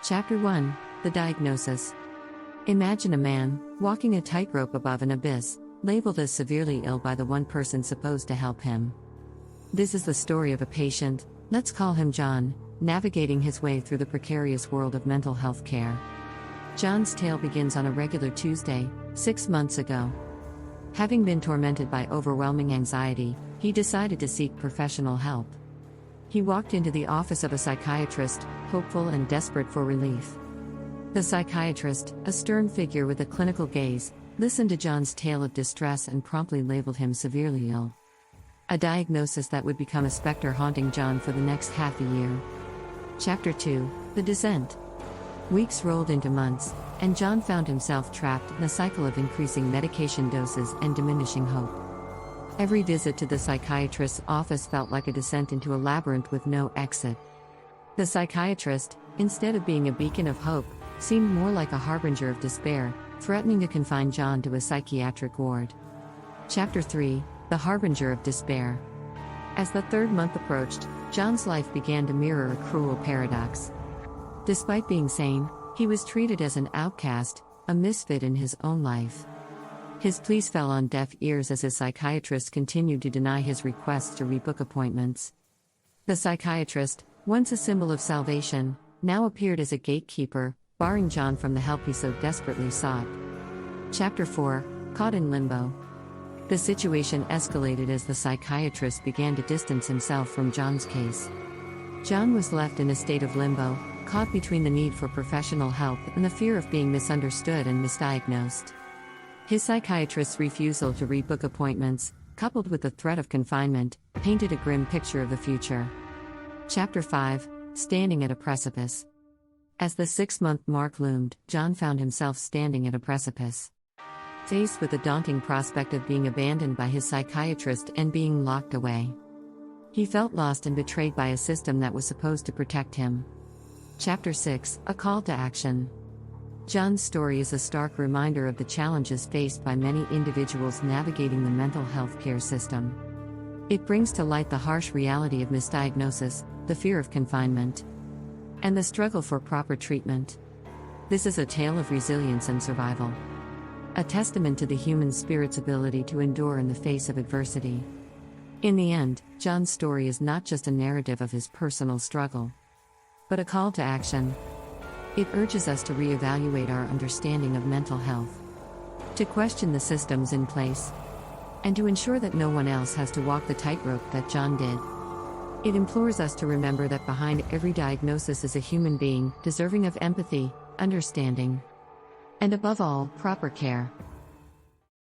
Chapter 1 The Diagnosis. Imagine a man walking a tightrope above an abyss, labeled as severely ill by the one person supposed to help him. This is the story of a patient, let's call him John, navigating his way through the precarious world of mental health care. John's tale begins on a regular Tuesday, 6 months ago. Having been tormented by overwhelming anxiety, he decided to seek professional help. He walked into the office of a psychiatrist, hopeful and desperate for relief. The psychiatrist, a stern figure with a clinical gaze, listened to John's tale of distress and promptly labeled him severely ill. A diagnosis that would become a specter haunting John for the next half a year. Chapter 2 The Descent. Weeks rolled into months, and John found himself trapped in a cycle of increasing medication doses and diminishing hope. Every visit to the psychiatrist's office felt like a descent into a labyrinth with no exit. The psychiatrist, instead of being a beacon of hope, seemed more like a harbinger of despair, threatening to confine John to a psychiatric ward. Chapter 3 The Harbinger of Despair. As the third month approached, John's life began to mirror a cruel paradox. Despite being sane, he was treated as an outcast, a misfit in his own life. His pleas fell on deaf ears as his psychiatrist continued to deny his requests to rebook appointments. The psychiatrist, once a symbol of salvation, now appeared as a gatekeeper, barring John from the help he so desperately sought. Chapter 4 Caught in Limbo. The situation escalated as the psychiatrist began to distance himself from John's case. John was left in a state of limbo, caught between the need for professional help and the fear of being misunderstood and misdiagnosed. His psychiatrist's refusal to rebook appointments, coupled with the threat of confinement, painted a grim picture of the future. Chapter 5 Standing at a Precipice. As the 6-month mark loomed, John found himself standing at a precipice. Faced with the daunting prospect of being abandoned by his psychiatrist and being locked away. He felt lost and betrayed by a system that was supposed to protect him. Chapter 6 A Call to Action. John's story is a stark reminder of the challenges faced by many individuals navigating the mental health care system. It brings to light the harsh reality of misdiagnosis, the fear of confinement, and the struggle for proper treatment. This is a tale of resilience and survival. A testament to the human spirit's ability to endure in the face of adversity. In the end, John's story is not just a narrative of his personal struggle, but a call to action. It urges us to reevaluate our understanding of mental health, to question the systems in place, and to ensure that no one else has to walk the tightrope that John did. It implores us to remember that behind every diagnosis is a human being, deserving of empathy, understanding, and above all, proper care.